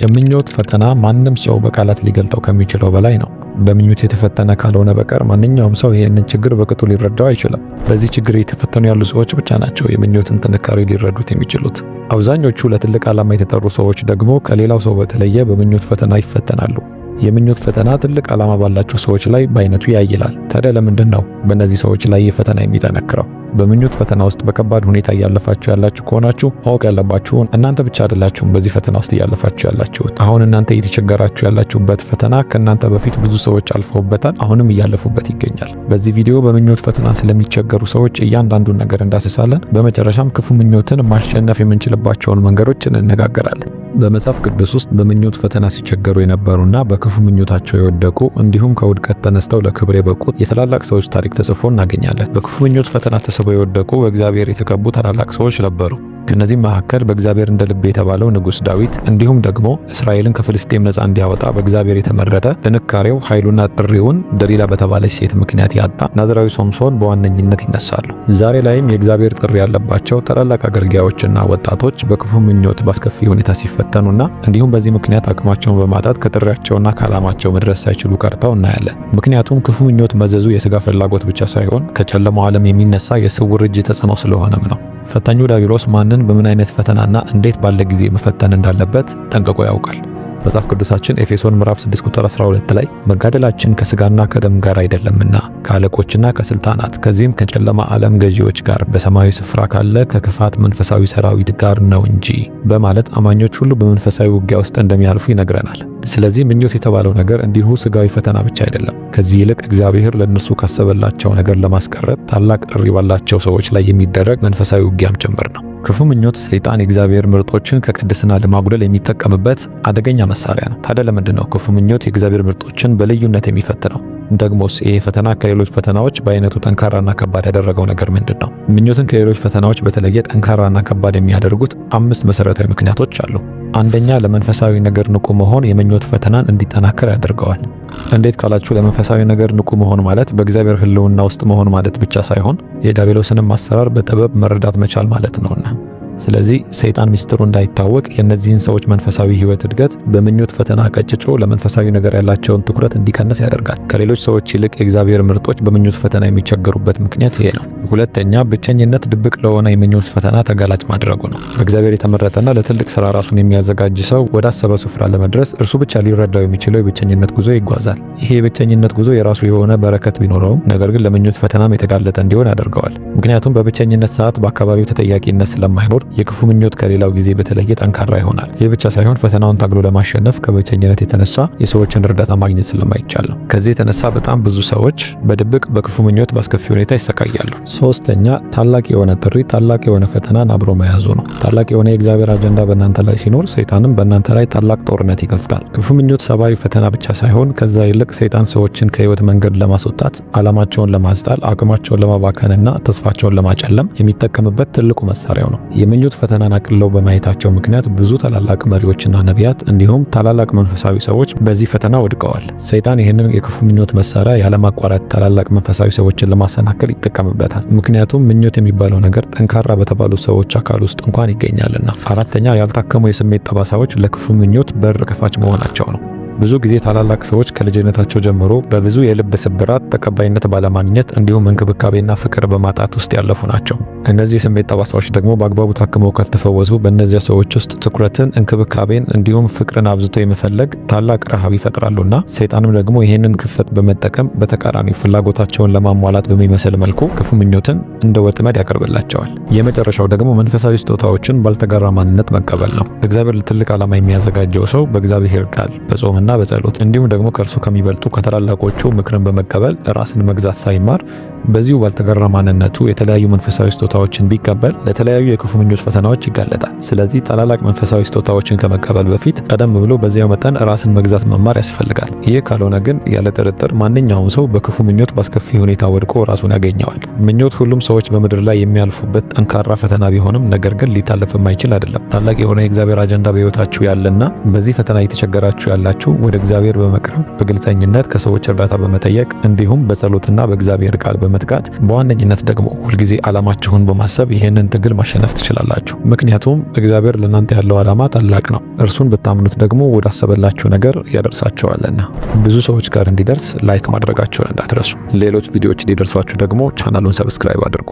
የምኞት ፈተና ማንም ሰው በቃላት ሊገልጠው ከሚችለው በላይ ነው። በምኞት የተፈተነ ካልሆነ በቀር ማንኛውም ሰው ይህንን ችግር በቅጡ ሊረዳው አይችልም። በዚህ ችግር የተፈተኑ ያሉ ሰዎች ብቻ ናቸው የምኞትን ጥንካሬ ሊረዱት የሚችሉት። አብዛኞቹ ለትልቅ ዓላማ የተጠሩ ሰዎች ደግሞ ከሌላው ሰው በተለየ በምኞት ፈተና ይፈተናሉ። የምኞት ፈተና ትልቅ ዓላማ ባላቸው ሰዎች ላይ በአይነቱ ያይላል። ታዲያ ለምንድን ነው በእነዚህ ሰዎች ላይ ይህ ፈተና የሚጠነክረው? በምኞት ፈተና ውስጥ በከባድ ሁኔታ እያለፋችሁ ያላችሁ ከሆናችሁ ማወቅ ያለባችሁ እናንተ ብቻ አይደላችሁም በዚህ ፈተና ውስጥ እያለፋችሁ ያላችሁት። አሁን እናንተ እየተቸገራችሁ ያላችሁበት ፈተና ከእናንተ በፊት ብዙ ሰዎች አልፈውበታል፣ አሁንም እያለፉበት ይገኛል። በዚህ ቪዲዮ በምኞት ፈተና ስለሚቸገሩ ሰዎች እያንዳንዱን ነገር እንዳስሳለን። በመጨረሻም ክፉ ምኞትን ማሸነፍ የምንችልባቸውን መንገዶች እንነጋገራለን። በመጽሐፍ ቅዱስ ውስጥ በምኞት ፈተና ሲቸገሩ የነበሩና በክፉ ምኞታቸው የወደቁ እንዲሁም ከውድቀት ተነስተው ለክብር የበቁት የታላላቅ ሰዎች ታሪክ ተጽፎ እናገኛለን። በክፉ ምኞት ፈተና ተስበው የወደቁ በእግዚአብሔር የተቀቡ ታላላቅ ሰዎች ነበሩ። ከነዚህም መካከል በእግዚአብሔር እንደ ልብ የተባለው ንጉሥ ዳዊት እንዲሁም ደግሞ እስራኤልን ከፍልስጤም ነፃ እንዲያወጣ በእግዚአብሔር የተመረጠ ጥንካሬው ኃይሉና ጥሪውን ደሊላ በተባለች ሴት ምክንያት ያጣ ናዝራዊ ሶምሶን በዋነኝነት ይነሳሉ። ዛሬ ላይም የእግዚአብሔር ጥሪ ያለባቸው ታላላቅ አገልጋዮችና ወጣቶች በክፉ ምኞት በአስከፊ ሁኔታ ሲፈተኑና እንዲሁም በዚህ ምክንያት አቅማቸውን በማጣት ከጥሪያቸውና ከዓላማቸው መድረስ ሳይችሉ ቀርተው እናያለን። ምክንያቱም ክፉ ምኞት መዘዙ የሥጋ ፍላጎት ብቻ ሳይሆን ከጨለማው ዓለም የሚነሳ የስውር እጅ ተጽዕኖ ስለሆነም ነው። ፈታኙ ዲያብሎስ ማንን በምን አይነት ፈተናና እንዴት ባለ ጊዜ መፈተን እንዳለበት ጠንቅቆ ያውቃል። መጽሐፍ ቅዱሳችን ኤፌሶን ምዕራፍ 6 ቁጥር 12 ላይ መጋደላችን ከሥጋና ከደም ጋር አይደለምና ከአለቆችና ከስልጣናት ከዚህም ከጨለማ ዓለም ገዢዎች ጋር በሰማያዊ ስፍራ ካለ ከክፋት መንፈሳዊ ሰራዊት ጋር ነው እንጂ በማለት አማኞች ሁሉ በመንፈሳዊ ውጊያ ውስጥ እንደሚያልፉ ይነግረናል። ስለዚህ ምኞት የተባለው ነገር እንዲሁ ሥጋዊ ፈተና ብቻ አይደለም። ከዚህ ይልቅ እግዚአብሔር ለእነሱ ካሰበላቸው ነገር ለማስቀረት ታላቅ ጥሪ ባላቸው ሰዎች ላይ የሚደረግ መንፈሳዊ ውጊያም ጭምር ነው። ክፉ ምኞት ሰይጣን የእግዚአብሔር ምርጦችን ከቅድስና ለማጉደል የሚጠቀምበት አደገኛ መሳሪያ ነው። ታዲያ ለምንድን ነው ክፉ ምኞት የእግዚአብሔር ምርጦችን በልዩነት የሚፈትነው? ደግሞስ ይሄ ፈተና ከሌሎች ፈተናዎች በአይነቱ ጠንካራና ከባድ ያደረገው ነገር ምንድን ነው? ምኞትን ከሌሎች ፈተናዎች በተለየ ጠንካራና ከባድ የሚያደርጉት 5 መሰረታዊ ምክንያቶች አሉ። አንደኛ፣ ለመንፈሳዊ ነገር ንቁ መሆን የምኞት ፈተናን እንዲጠናከር ያደርገዋል። እንዴት ካላችሁ ለመንፈሳዊ ነገር ንቁ መሆን ማለት በእግዚአብሔር ሕልውና ውስጥ መሆን ማለት ብቻ ሳይሆን የዲያብሎስንም አሰራር በጥበብ መረዳት መቻል ማለት ነውና። ስለዚህ ሰይጣን ሚስጥሩ እንዳይታወቅ የእነዚህን ሰዎች መንፈሳዊ ሕይወት እድገት በምኞት ፈተና ቀጭጮ ለመንፈሳዊ ነገር ያላቸውን ትኩረት እንዲቀንስ ያደርጋል። ከሌሎች ሰዎች ይልቅ የእግዚአብሔር ምርጦች በምኞት ፈተና የሚቸገሩበት ምክንያት ይሄ ነው። ሁለተኛ፣ ብቸኝነት ድብቅ ለሆነ የምኞት ፈተና ተጋላጭ ማድረጉ ነው። በእግዚአብሔር የተመረጠና ለትልቅ ስራ ራሱን የሚያዘጋጅ ሰው ወደ አሰበ ስፍራ ለመድረስ እርሱ ብቻ ሊረዳው የሚችለው የብቸኝነት ጉዞ ይጓዛል። ይሄ የብቸኝነት ጉዞ የራሱ የሆነ በረከት ቢኖረውም ነገር ግን ለምኞት ፈተናም የተጋለጠ እንዲሆን ያደርገዋል። ምክንያቱም በብቸኝነት ሰዓት በአካባቢው ተጠያቂነት ስለማይኖር የክፉ ምኞት ከሌላው ጊዜ በተለየ ጠንካራ ይሆናል። ይህ ብቻ ሳይሆን ፈተናውን ታግሎ ለማሸነፍ ከብቸኝነት የተነሳ የሰዎችን እርዳታ ማግኘት ስለማይቻል ነው። ከዚህ የተነሳ በጣም ብዙ ሰዎች በድብቅ በክፉ ምኞት በአስከፊ ሁኔታ ይሰቃያሉ። ሶስተኛ፣ ታላቅ የሆነ ጥሪ ታላቅ የሆነ ፈተናን አብሮ መያዙ ነው። ታላቅ የሆነ የእግዚአብሔር አጀንዳ በእናንተ ላይ ሲኖር ሰይጣንም በእናንተ ላይ ታላቅ ጦርነት ይከፍታል። ክፉ ምኞት ሰብአዊ ፈተና ብቻ ሳይሆን ከዛ ይልቅ ሰይጣን ሰዎችን ከህይወት መንገድ ለማስወጣት፣ ዓላማቸውን ለማስጣል፣ አቅማቸውን ለማባከንና ተስፋቸውን ለማጨለም የሚጠቀምበት ትልቁ መሳሪያው ነው። የምኞት ፈተናን አቅልለው በማየታቸው ምክንያት ብዙ ታላላቅ መሪዎችና ነቢያት እንዲሁም ታላላቅ መንፈሳዊ ሰዎች በዚህ ፈተና ወድቀዋል። ሰይጣን ይህንን የክፉ ምኞት መሳሪያ ያለማቋረጥ ታላላቅ መንፈሳዊ ሰዎችን ለማሰናከል ይጠቀምበታል። ምክንያቱም ምኞት የሚባለው ነገር ጠንካራ በተባሉ ሰዎች አካል ውስጥ እንኳን ይገኛልና። አራተኛ፣ ያልታከሙ የስሜት ጠባሳዎች ለክፉ ምኞት በር ከፋች መሆናቸው ነው። ብዙ ጊዜ ታላላቅ ሰዎች ከልጅነታቸው ጀምሮ በብዙ የልብ ስብራት፣ ተቀባይነት ባለማግኘት እንዲሁም እንክብካቤና ፍቅር በማጣት ውስጥ ያለፉ ናቸው። እነዚህ የስሜት ጠባሳዎች ደግሞ በአግባቡ ታክመው ካልተፈወሱ በእነዚያ ሰዎች ውስጥ ትኩረትን፣ እንክብካቤን እንዲሁም ፍቅርን አብዝቶ የመፈለግ ታላቅ ረሃብ ይፈጥራሉና ሰይጣንም ደግሞ ይህንን ክፍተት በመጠቀም በተቃራኒ ፍላጎታቸውን ለማሟላት በሚመስል መልኩ ክፉ ምኞትን እንደ ወጥመድ ያቀርብላቸዋል። የመጨረሻው ደግሞ መንፈሳዊ ስጦታዎችን ባልተጋራ ማንነት መቀበል ነው። እግዚአብሔር ለትልቅ ዓላማ የሚያዘጋጀው ሰው በእግዚአብሔር ቃል በጾም እና በጸሎት እንዲሁም ደግሞ ከእርሱ ከሚበልጡ ከታላላቆቹ ምክርን በመቀበል ራስን መግዛት ሳይማር በዚሁ ባልተገራ ማንነቱ የተለያዩ መንፈሳዊ ስጦታዎችን ቢቀበል ለተለያዩ የክፉ ምኞት ፈተናዎች ይጋለጣል። ስለዚህ ታላላቅ መንፈሳዊ ስጦታዎችን ከመቀበል በፊት ቀደም ብሎ በዚያው መጠን ራስን መግዛት መማር ያስፈልጋል። ይህ ካልሆነ ግን ያለ ጥርጥር ማንኛውም ሰው በክፉ ምኞት በአስከፊ ሁኔታ ወድቆ ራሱን ያገኘዋል። ምኞት ሁሉም ሰዎች በምድር ላይ የሚያልፉበት ጠንካራ ፈተና ቢሆንም ነገር ግን ሊታለፍ የማይችል አይደለም። ታላቅ የሆነ የእግዚአብሔር አጀንዳ በሕይወታችሁ ያለና በዚህ ፈተና እየተቸገራችሁ ያላችሁ ወደ እግዚአብሔር በመቅረብ በግልጸኝነት ከሰዎች እርዳታ በመጠየቅ እንዲሁም በጸሎትና በእግዚአብሔር ቃል በመትጋት በዋነኝነት ደግሞ ሁልጊዜ ዓላማችሁን በማሰብ ይህንን ትግል ማሸነፍ ትችላላችሁ። ምክንያቱም እግዚአብሔር ለእናንተ ያለው ዓላማ ታላቅ ነው። እርሱን ብታምኑት ደግሞ ወዳሰበላችሁ ነገር ያደርሳቸዋልና። ብዙ ሰዎች ጋር እንዲደርስ ላይክ ማድረጋችሁን እንዳትረሱ። ሌሎች ቪዲዮዎች እንዲደርሷችሁ ደግሞ ቻናሉን ሰብስክራይብ አድርጉ።